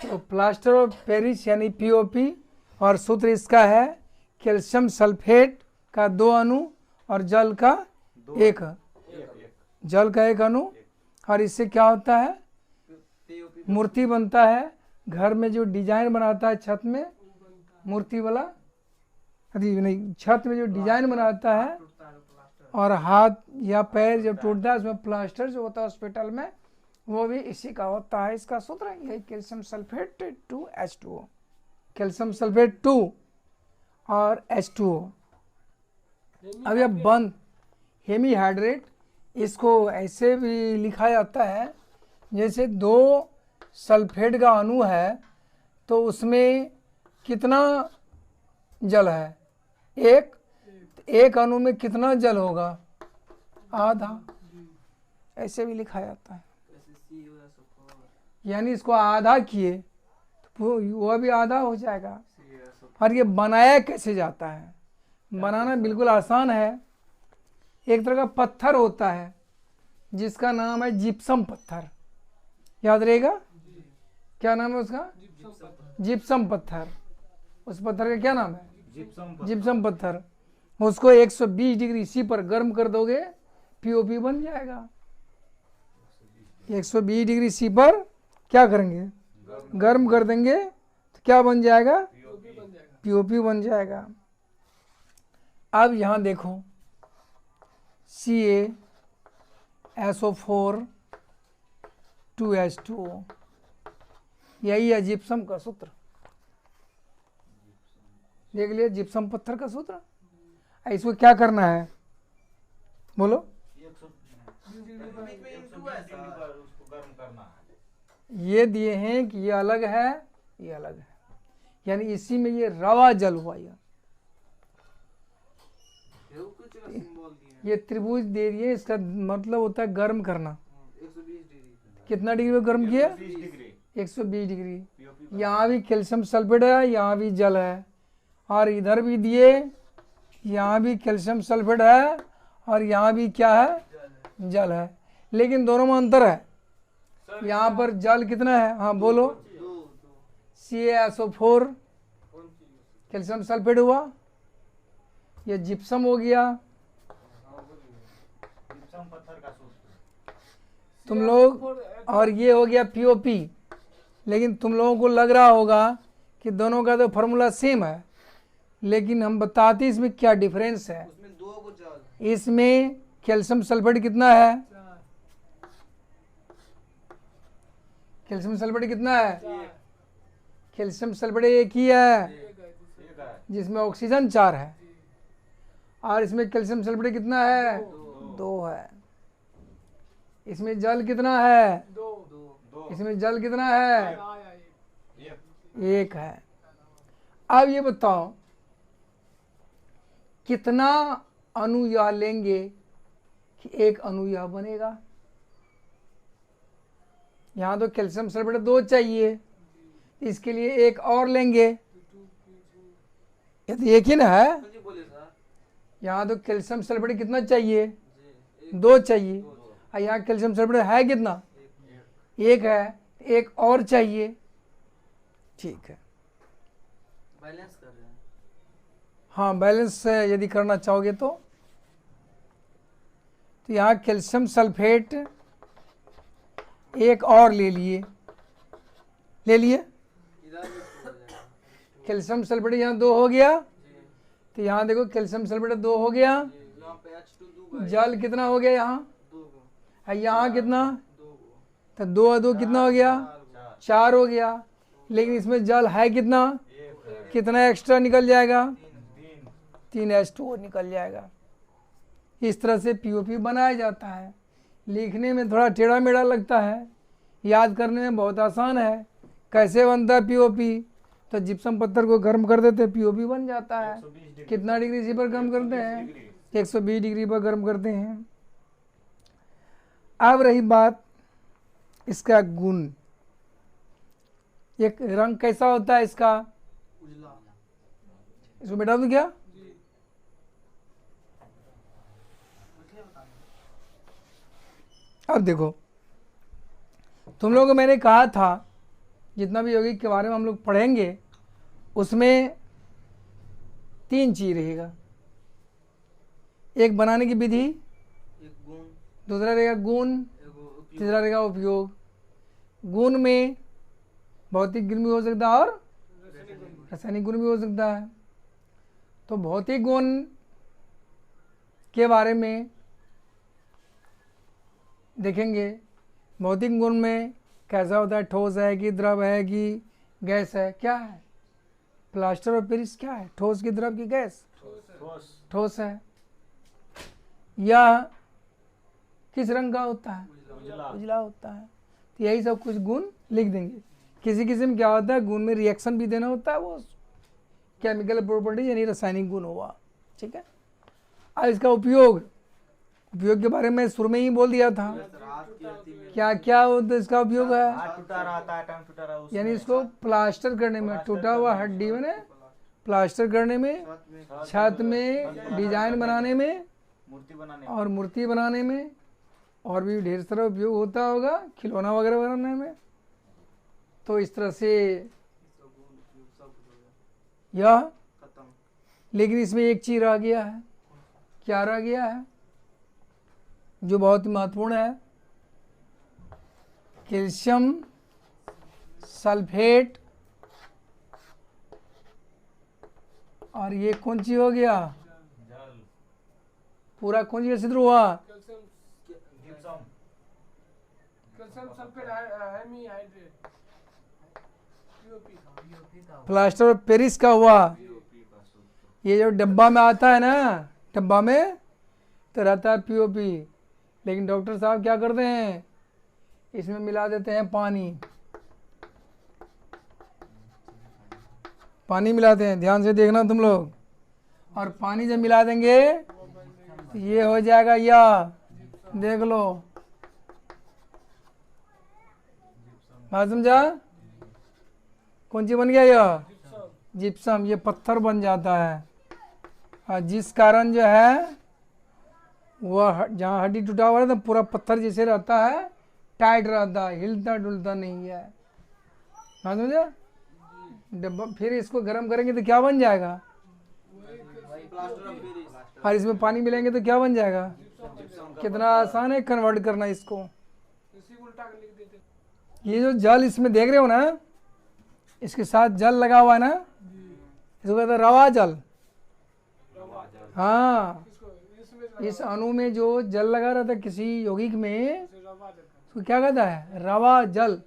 तो plaster of Paris यानी POP, और सूत्र इसका है कैल्शियम सल्फेट का 2 अणु और जल का एक अणु, और इससे क्या होता है, मूर्ति बनता है। घर में जो डिजाइन बनाता है छत में, मूर्ति वाला नहीं, छत में जो डिजाइन बनाता है और हाथ या पैर जब टूटता है उसमें प्लास्टर जो होता है हॉस्पिटल में, वो भी इसी का होता है। इसका सूत्र यही calcium sulphate 2H2O, calcium sulphate 2 और H2O। अब यह बंद हेमीहाइड्रेट, इसको ऐसे भी लिखा जाता है जैसे 2 सल्फेट का अणु है तो उसमें कितना जल है, एक अणु में कितना जल होगा, आधा, ऐसे भी लिखा जाता है। यानी इसको आधा किए तो वह भी आधा हो जाएगा। और ये बनाया कैसे जाता है, बनाना बिल्कुल आसान है। एक तरह का पत्थर होता है जिसका नाम है जिप्सम पत्थर, याद रहेगा क्या नाम है उसका, जिप्सम पत्थर। उस पत्थर का क्या नाम है, जिप्सम पत्थर। उसको 120 डिग्री सी पर गर्म कर दोगे, पीओपी बन जाएगा। 120 डिग्री सी पर क्या करेंगे, गर्म कर देंगे तो क्या बन जाएगा, पीओपी बन जाएगा। अब यहां देखो CaSO4 2H2O, यही है जिप्सम का सूत्र। देख लिया जिप्सम पत्थर का सूत्र। इसको क्या करना है बोलो, ये दिए हैं कि ये अलग है, ये अलग है, यानी इसी में ये रवा जल हुआ। ये त्रिभुज दे दिए, इसका मतलब होता है गर्म करना। 120 डिग्री, कितना डिग्री में गर्म किया, 120 डिग्री। यहाँ भी कैल्शियम सल्फेट है, यहाँ भी जल है, और इधर भी दिए, यहाँ भी कैल्शियम सल्फेट है और यहाँ भी क्या है, जल है। लेकिन दोनों में अंतर है, यहाँ पर जल कितना है, हाँ बोलो, CaSO4 कैल्शियम सल्फेट हुआ, ये जिप्सम हो गया। तुम लोग, और ये हो गया पीओपी। लेकिन तुम लोगों को लग रहा होगा कि दोनों का तो फार्मूला सेम है, लेकिन हम बताते इसमें क्या डिफरेंस है। उसमें 2 को जल, इसमें कैल्शियम सल्फेट कितना है, कैल्शियम सल्फेट कितना है, कैल्शियम सल्फेट एक ही है जिसमें ऑक्सीजन 4 है, और इसमें कैल्शियम सल्फेट कितना है, 2 है। इसमें जल कितना है, 2। इसमें जल कितना है, 1 है। अब ये बताओ कितना अणु यह लेंगे कि एक अणु यह बनेगा। यहां तो कैल्शियम सल्फेट 2 चाहिए, इसके लिए एक और लेंगे, ये तो एक ही ना है। यहाँ तो कैल्शियम सल्फेट कितना चाहिए, 2 चाहिए, और यहाँ कैल्शियम सल्फेट है कितना, 1 है, एक और चाहिए। ठीक है, बैलेंस कर रहे हैं। हाँ बैलेंस यदि करना चाहोगे तो यहाँ कैल्शियम सल्फेट एक और ले लिए इधर भी हो जाएगा। कैल्शियम सल्फेट यहाँ 2 हो गया, तो यहाँ देखो कैल्शियम सल्फेट 2 हो गया, यहाँ पे H2 2 जल कितना हो गया यहाँ, 2 को, और यहाँ कितना, 2 को, तो 2 और 2 कितना हो गया, 4 हो गया। लेकिन इसमें जल है कितना, कितना एक्स्ट्रा निकल जाएगा, 3 H2O निकल जाएगा। इस तरह से पीओपी बनाया जाता है। लिखने में थोड़ा टेढ़ा मेढ़ा लगता है, याद करने में बहुत आसान है। कैसे बनता है पीओपी, तो जिप्सम पत्थर को गर्म कर देते पीओपी बन जाता है। कितना डिग्री सी पर गर्म करते हैं, 120 डिग्री पर गर्म करते हैं। अब रही बात इसका गुण, एक रंग कैसा होता है इसका, उजला, इसको मिटा दूं क्या, अब देखो तुम लोगों को मैंने कहा था जितना भी यौगिक के बारे में हम लोग पढ़ेंगे उसमें 3 चीज रहेगा। एक बनाने की विधि, एक गुण, दूसरा रहेगा गुण, उपयोग। तीसरा रहेगा उपयोग। गुण में भौतिक गुण भी हो सकता है और रासायनिक गुण भी हो सकता है। तो भौतिक गुण के बारे में देखेंगे। भौतिक गुण में कैसा होता है, ठोस है कि द्रव है कि गैस है, क्या है? प्लास्टर ऑफ पेरिस क्या है, ठोस की द्रव की गैस? ठोस है। या किस रंग का होता है? उजला होता है। तो यही सब कुछ गुण लिख देंगे। किसी किसी में क्या होता है, गुण में रिएक्शन भी देना होता है, वो केमिकल प्रॉपर्टी यानी रासायनिक गुण हुआ। ठीक है। अब इसका उपयोग के बारे में शुरू में ही बोल दिया था। क्या क्या होता है इसका उपयोग है? टूटा रहता है, टांग टूटा रहा, यानी इसको प्लास्टर करने में, टूटा हुआ हड्डी में प्लास्टर करने में, छत में डिजाइन बनाने में मूर्ति बनाने और मूर्ति बनाने में, और भी ढेर सारा उपयोग होता होगा, खिलौना वगैरह बनाने में। तो इस तरह से यह, खत्म। लेकिन इसमें एक चीज रह गया है। क्या रह गया है? जो बहुत ही महत्वपूर्ण है, कैल्शियम सल्फेट। और ये कौन चीज हो गया? जल, पूरा कौन चीज सिद्ध हुआ? Gypsum, calcium sulphate hemihydrate POP plaster of Paris का हुआ। ये जो डब्बा में आता है ना, डब्बा में तो रहता है पीओपी, लेकिन डॉक्टर साहब क्या करते हैं, इसमें मिला देते हैं पानी। पानी मिलाते हैं, ध्यान से देखना तुम लोग। और पानी जब मिला देंगे तो ये हो जाएगा, या देख लो, बात समझा? कौन सी बन गया? यह जिप्सम। ये पत्थर बन जाता है, और जिस कारण जो है वह जहाँ हड्डी टूटा हुआ रहता है पूरा पत्थर जैसे रहता है, टाइट रहता है, हिलता डुलता नहीं है। हाँ समझे? डब्बा फिर इसको गर्म करेंगे तो क्या बन जाएगा? Plaster of Paris. और इसमें पानी मिलाएंगे तो क्या बन जाएगा? कितना आसान है कन्वर्ट करना इसको। इसी उल्टा कर लिख देते। ये जो जल इसमें देख रहे हो ना, इसके साथ जल लगा हुआ है ना, इसको कहते हैं रवा जल। हाँ, इसमें इस अणु में जो जल लगा रहता है किसी यौगिक में, रवा देता उसको क्या कहता है? रवा जल।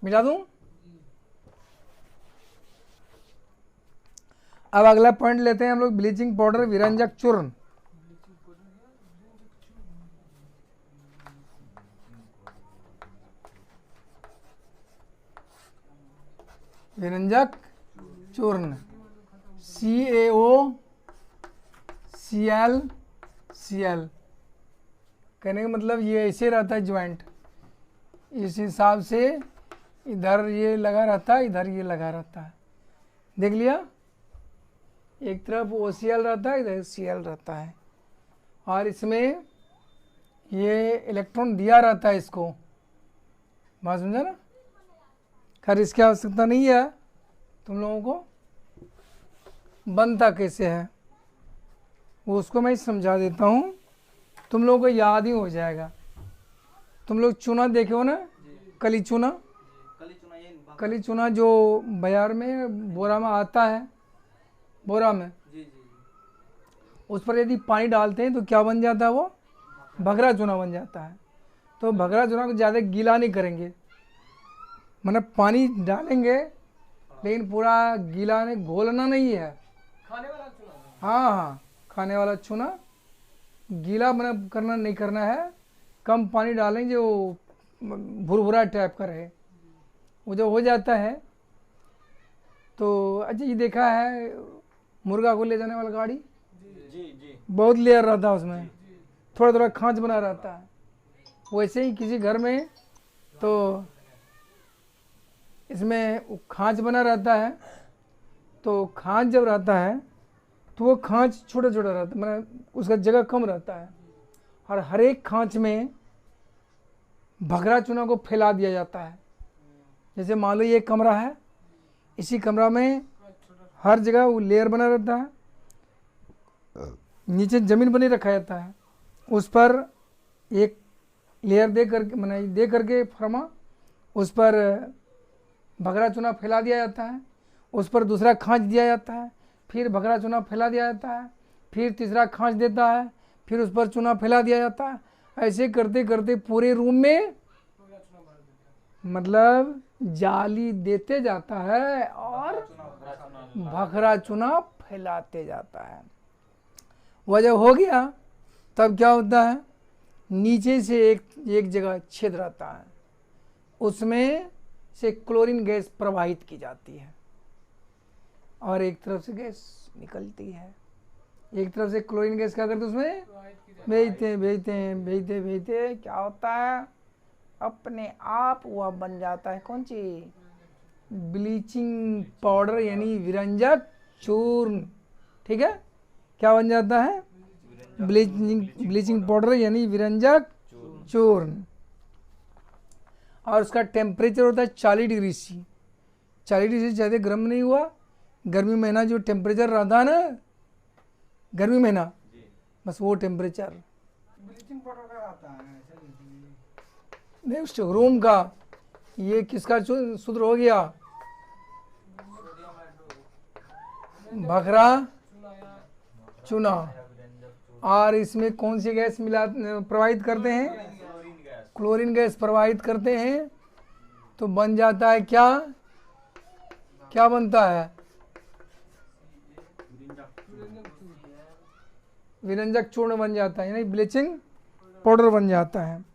मिला दूं? अब अगला पॉइंट लेते हैं हम लोग, ब्लीचिंग पाउडर, विरंजक चूर्ण। विरंजक चूर्ण, CaO Cl। कहने का मतलब ये ऐसे रहता है ज्वाइंट, इस हिसाब से इधर ये लगा रहता है, इधर ये लगा रहता है। देख लिया? एक तरफ OCl रहता है, इधर Cl रहता है, और इसमें ये इलेक्ट्रॉन दिया रहता है इसको। बात समझा ना? खैर इसकी आवश्यकता नहीं है तुम लोगों को। बनता कैसे है वो उसको मैं समझा देता हूँ, तुम लोगों को याद ही हो जाएगा। तुम लोग चूना देखे हो ना, कली चूना। कली चुना, ये कली चूना जो बाजार में बोरा में आता है, बोरा में, जी जी जी। उस पर यदि पानी डालते हैं तो क्या बन जाता है? वो भगरा चूना बन जाता है। तो भगरा चूना को ज़्यादा गीला नहीं करेंगे, मतलब पानी डालेंगे लेकिन पूरा गीला नहीं, घोलना नहीं है। खाने वाला चूना। हाँ हाँ, खाने वाला चूना गीला मतलब करना नहीं करना है, कम पानी डालेंगे जो भुरभुरा टाइप का रहे। वो जो हो जाता है तो अच्छा, ये देखा है मुर्गा को ले जाने वाला गाड़ी, जी जी, बहुत लेयर रहता है उसमें, थोड़ा थोड़ा खांच बना रहता है। वैसे ही किसी घर में तो इसमें खांच बना रहता है, तो खांच जब रहता है तो वो खांच छोटा छोटा रहता है, मतलब उसका जगह कम रहता है, और हर एक खांच में भगरा चूना को फैला दिया जाता है। जैसे मान लो ये एक कमरा है, इसी कमरा में हर जगह वो लेयर बना रहता है, नीचे ज़मीन बनी रखा जाता है, उस पर एक लेयर दे करके फरमा, उस पर भगरा चूना फैला दिया जाता है, उस पर दूसरा खाँच दिया जाता है, फिर भगरा चूना फैला दिया जाता है, फिर तीसरा खाँच देता है, फिर उस पर चूना फैला दिया जाता है। ऐसे करते करते पूरे रूम में मतलब जाली देते जाता है और भखरा चूना फैलाते जाता है। वह जब हो गया तब क्या होता है, नीचे से एक जगह छेद रहता है, उसमें से क्लोरीन गैस प्रवाहित की जाती है और एक तरफ से गैस निकलती है। एक तरफ से क्लोरीन गैस क्या करते हैं, उसमें भेजते क्या होता है, अपने आप वह बन जाता है कौन सी, ब्लीचिंग पाउडर यानी विरंजक चूर्ण। ठीक है, क्या बन जाता है, ब्लीचिंग पाउडर यानी विरंजक चूर्ण। और उसका टेम्परेचर होता है 40 डिग्री सी। 40 डिग्री से ज़्यादा गर्म नहीं हुआ। गर्मी महीना जो टेम्परेचर रहता है ना, गर्मी महीना, बस वो टेम्परेचर ब्लीचिंग पाउडर का आता है नहीं, उस रूम का। ये किसका सूत्र हो गया, भखरा चूना। और इसमें कौन सी गैस प्रवाहित करते हैं, क्लोरीन गैस प्रवाहित करते हैं, तो बन जाता है क्या, क्या बनता है, विरंजक चूर्ण बन जाता है, यानी ब्लीचिंग पाउडर बन जाता है।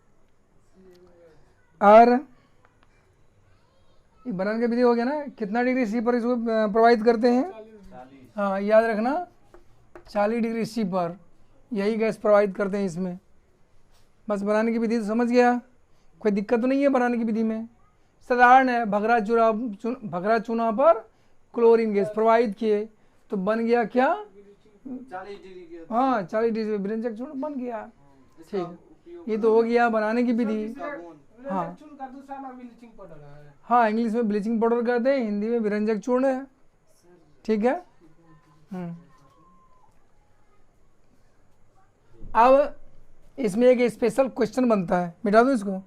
और ये बनाने का विधि हो गया ना, कितना डिग्री सी पर इसको प्रवाहित करते हैं, हाँ याद रखना 40 डिग्री सी पर यही गैस प्रवाहित करते हैं इसमें। बस बनाने की विधि तो समझ गया, कोई दिक्कत तो नहीं है बनाने की विधि में, साधारण है। भखरा चूना पर क्लोरीन गैस प्रवाहित किए तो बन गया क्या, 40 डिग्री के हाँ 40 डिग्री विरंजक चूर्ण बन गया। ठीक, ये तो हो गया बनाने की विधि। हाँ चूर्ण का दूसरा नाम ब्लीचिंग पाउडर है। हाँ, इंग्लिश में ब्लीचिंग पाउडर कहते हैं, हिंदी में विरंजक चूर्ण है। ठीक है। अब इसमें एक स्पेशल क्वेश्चन बनता है, मिटा दूँ इसको,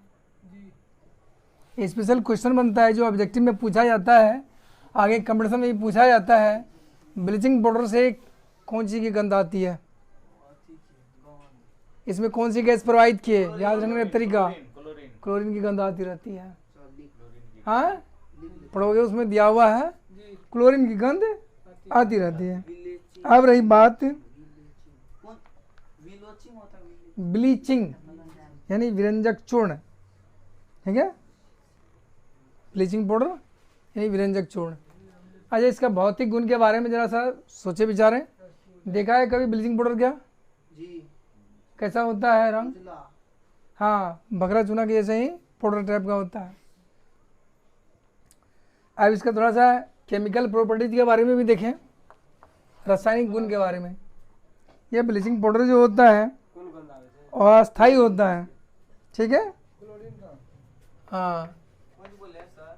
स्पेशल क्वेश्चन बनता है जो ऑब्जेक्टिव में पूछा जाता है, आगे कंपटीशन में भी पूछा जाता है। ब्लीचिंग पाउडर से कौन सी की गंध आती है, इसमें कौन सी गैस प्रवाहित किए, याद रखने का तरीका, क्लोरीन की गंध आती रहती है। हाँ पढ़ोगे, उसमें दिया हुआ है क्लोरीन की गंध आती रहती है। अब रही बात ब्लीचिंग यानी विरंजक चूर्ण, ठीक है, ब्लीचिंग पाउडर यानी विरंजक चूर्ण। अच्छा, इसका भौतिक गुण के बारे में जरा सा सोचे विचारें। देखा है कभी ब्लीचिंग पाउडर क्या, जी कैसा होता है रंग, उजला। हाँ भखरा चूना के जैसे ही पाउडर टाइप का होता है। अब इसका थोड़ा सा केमिकल प्रॉपर्टीज के बारे में भी देखें, रासायनिक गुण के बारे में। यह ब्लीचिंग पाउडर जो होता है कौन गंध आवे से अस्थाई होता है, ठीक है, क्लोरीन का हाँ कौन बोले सर,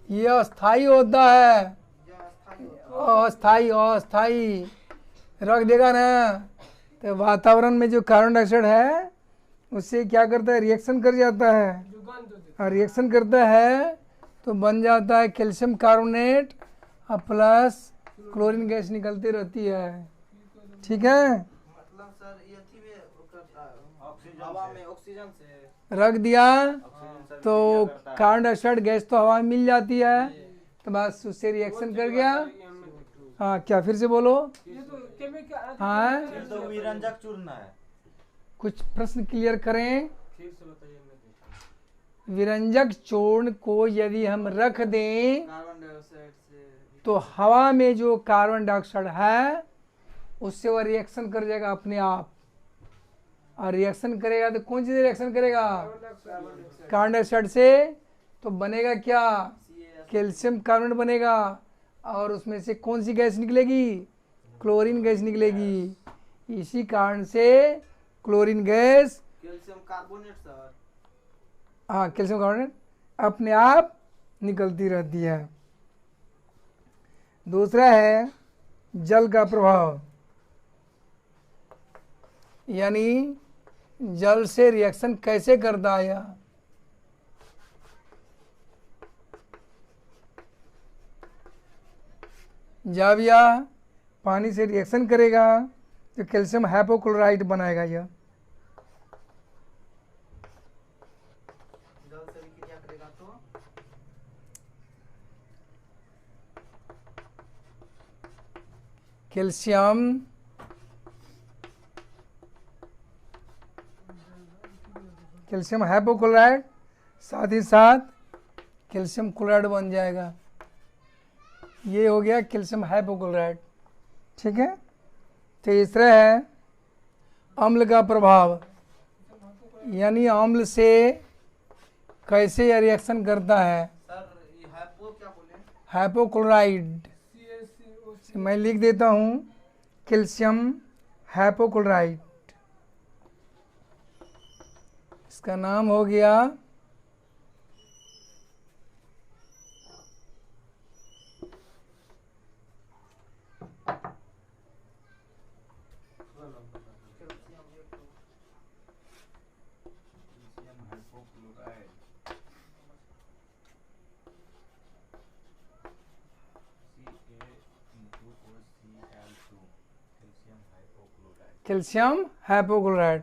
ये अस्थाई होता है, जो स्थायी अस्थाई रख देगा ना तो वातावरण में जो कार्बन डाइऑक्साइड है उससे क्या करता है, रिएक्शन कर जाता है, जो गंध देते और रिएक्शन करता है तो बन जाता है कैल्शियम कार्बोनेट और प्लस क्लोरीन गैस निकलती रहती है। ठीक है, मतलब सर ये थी में करता है हवा में ऑक्सीजन से रख दिया तो कार्बन डाइऑक्साइड गैस तो हवा में मिल जाती है, तो बस उससे रिएक्शन कर गया। हाँ क्या, फिर से बोलो। ये तो केमिकल हाँ ये तो विरंजक चूर्ण है। कुछ प्रश्न क्लियर करें। ठीक से बताइए। विरंजक चूर्ण को यदि हम रख दें कार्बन डाइऑक्साइड से तो हवा में जो कार्बन डाइऑक्साइड है उससे वह रिएक्शन कर जाएगा अपने आप, और रिएक्शन करेगा तो कौन सी रिएक्शन करेगा, कार्बन डाइऑक्साइड से, तो बनेगा क्या, कैल्शियम कार्बोनेट बनेगा, और उसमें से कौन सी गैस निकलेगी, क्लोरीन गैस निकलेगी। इसी कारण से chlorine gas, calcium carbonate sir, हाँ कैल्शियम कार्बोनेट अपने आप निकलती रहती है। दूसरा है जल का प्रभाव, यानी जल से रिएक्शन कैसे करता है यह। जब यह पानी से रिएक्शन करेगा तो कैल्शियम हाइपोक्लोराइट बनाएगा यह। जल से विक्रिया करेगा तो कैल्शियम हाइपोक्लोराइड, साथ ही साथ कैल्शियम क्लोराइड बन जाएगा। ये हो गया कैल्शियम हाइपोक्लोराइड। ठीक है। तीसरा है अम्ल का प्रभाव, यानी अम्ल से कैसे यह रिएक्शन करता है। सर ये हाइपो क्या बोले? हाइपोक्लोराइड, CaCO मैं लिख देता हूँ कैल्शियम हाइपोक्लोराइड, इसका नाम हो गया कैल्शियम हाइपोक्लोराइड।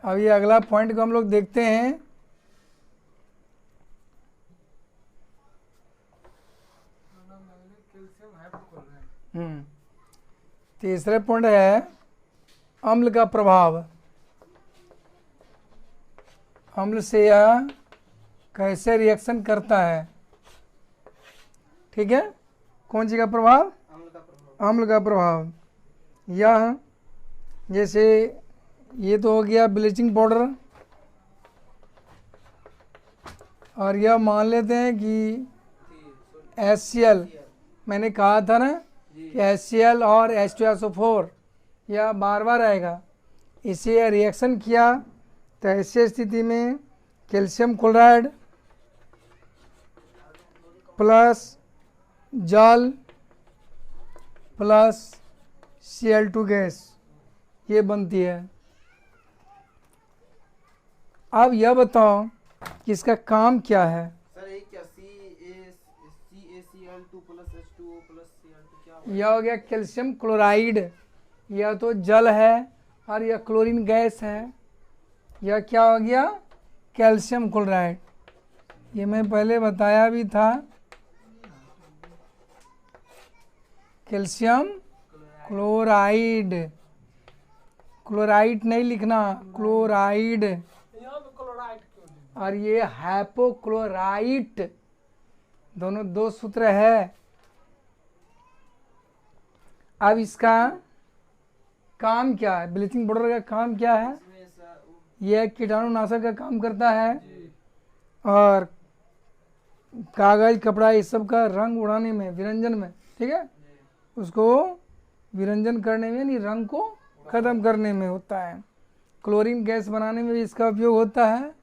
अब ये अगला पॉइंट को हम लोग देखते हैं। Calcium hypochloride. तीसरे पॉइंट है अम्ल का प्रभाव, अम्ल से यह कैसे रिएक्शन करता है। ठीक है। कौन सी का प्रभाव? अम्ल का प्रभाव। अम्ल का प्रभाव, यह जैसे ये तो हो गया ब्लीचिंग पाउडर, और यह मान लेते हैं कि HCl, मैंने कहा था ना कि HCl और H2SO4 यह बार बार आएगा। इसे रिएक्शन किया तो ऐसी स्थिति में कैल्शियम क्लोराइड प्लस जल प्लस Cl2 गैस ये बनती है। अब यह बताओ कि इसका काम क्या है। सर ये क्या CaCl2 plus H2O plus Cl2 क्या हुआ? यह हो गया कैल्शियम क्लोराइड, यह तो जल है और यह क्लोरीन गैस है। यह क्या हो गया? Calcium chloride. ये मैं पहले बताया भी था, कैल्शियम क्लोराइड, क्लोराइड नहीं लिखना, क्लोराइड। यहाँ पे क्लोराइड क्यों लिखा? और ये हाइपोक्लोराइट, दोनों दो सूत्र है। अब इसका काम क्या है? ब्लीचिंग पाउडर का काम क्या है? इसमें सर यह कीटाणुनाशक का काम करता है और कागज कपड़ा इस सब का रंग उड़ाने में, विरंजन में, ठीक है, उसको विरंजन करने में, यानी रंग को ख़त्म करने में होता है। क्लोरीन गैस बनाने में भी इसका उपयोग होता है।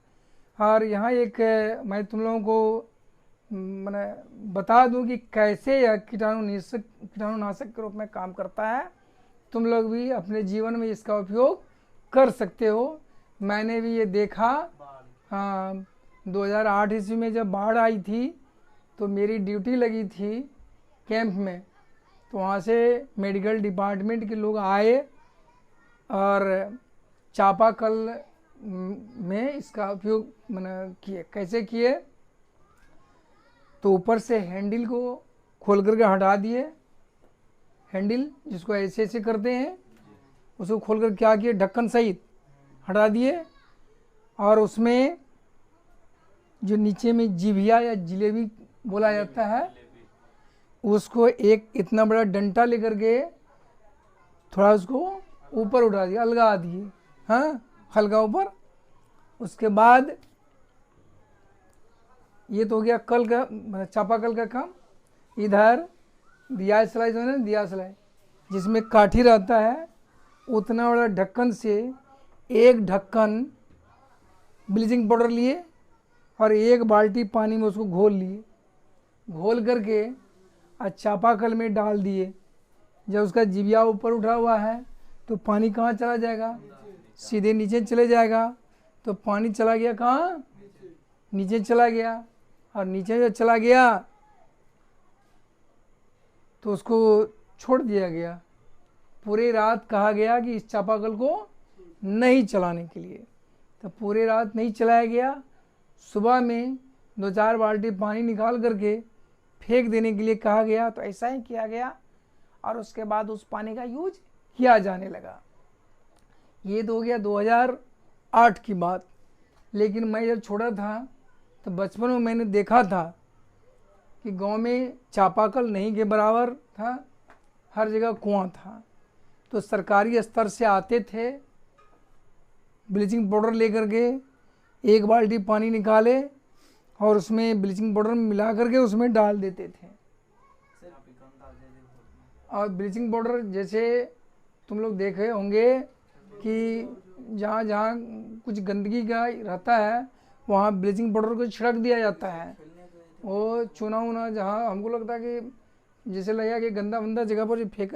और यहाँ एक मैं तुम लोगों को मैंने बता दूं कि कैसे यह कीटाणुनाशक के रूप में काम करता है। तुम लोग भी अपने जीवन में इसका उपयोग कर सकते हो। मैंने भी ये देखा। हाँ, 2008 ईस्वी में जब बाढ़ आई थी तो मेरी ड्यूटी लगी थी कैंप में, तो वहाँ से मेडिकल डिपार्टमेंट के लोग आए और चापाकल में इसका उपयोग मैंने किए। कैसे किए? तो ऊपर से हैंडल को खोल करके हटा दिए, हैंडल जिसको ऐसे ऐसे करते हैं उसको खोल कर क्या किए, ढक्कन सहित हटा दिए, और उसमें जो नीचे में जिभिया या जिलेबी बोला जाता है उसको एक इतना बड़ा डंटा लेकर के थोड़ा उसको ऊपर उठा दिया, अलगा दिए, हाँ, हल्का ऊपर। उसके बाद ये तो हो गया कल का, मतलब चापाकल का काम। इधर दिया सलाई जो है ना, दिया सलाई जिसमें काठी रहता है, उतना बड़ा ढक्कन से एक ढक्कन ब्लीचिंग पाउडर लिए और एक बाल्टी पानी में उसको घोल लिए, घोल करके और चापाकल में डाल दिए। जब उसका जिबिया ऊपर उठा हुआ है तो पानी कहाँ चला जाएगा? सीधे नीचे चले जाएगा। तो पानी चला गया कहाँ? नीचे चला गया। और नीचे जब चला गया तो उसको छोड़ दिया गया। पूरी रात कहा गया कि इस चापाकल को नहीं चलाने के लिए। तो पूरी रात नहीं चलाया गया। सुबह में 2-4 बाल्टी पानी निकाल करके फेंक देने के लिए कहा गया। तो ऐसा ही किया गया और उसके बाद उस पानी का यूज किया जाने लगा। ये तो हो गया 2008 की बात। लेकिन मैं जब छोटा था तो बचपन में मैंने देखा था कि गांव में चापाकल नहीं के बराबर था, हर जगह कुआं था। तो सरकारी स्तर से आते थे, ब्लीचिंग पाउडर लेकर के 1 बाल्टी पानी निकाले और उसमें ब्लीचिंग पाउडर मिला करके उसमें डाल देते थे। और ब्लीचिंग पाउडर जैसे तुम लोग देखे होंगे कि जहाँ जहाँ कुछ गंदगी का रहता है वहाँ ब्लीचिंग पाउडर को छिड़क दिया जाता है। वो चूना वूना जहाँ हमको लगता है कि जैसे लगेगा कि गंदा वंदा जगह पर फेंक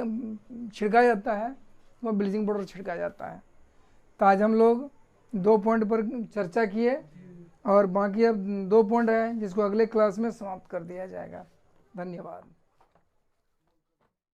छिड़का जाता है, वह ब्लीचिंग पाउडर छिड़का जाता है। तो आज हम लोग 2 पॉइंट पर चर्चा किए और बाकी अब 2 पॉइंट है जिसको अगले क्लास में समाप्त कर दिया जाएगा। धन्यवाद।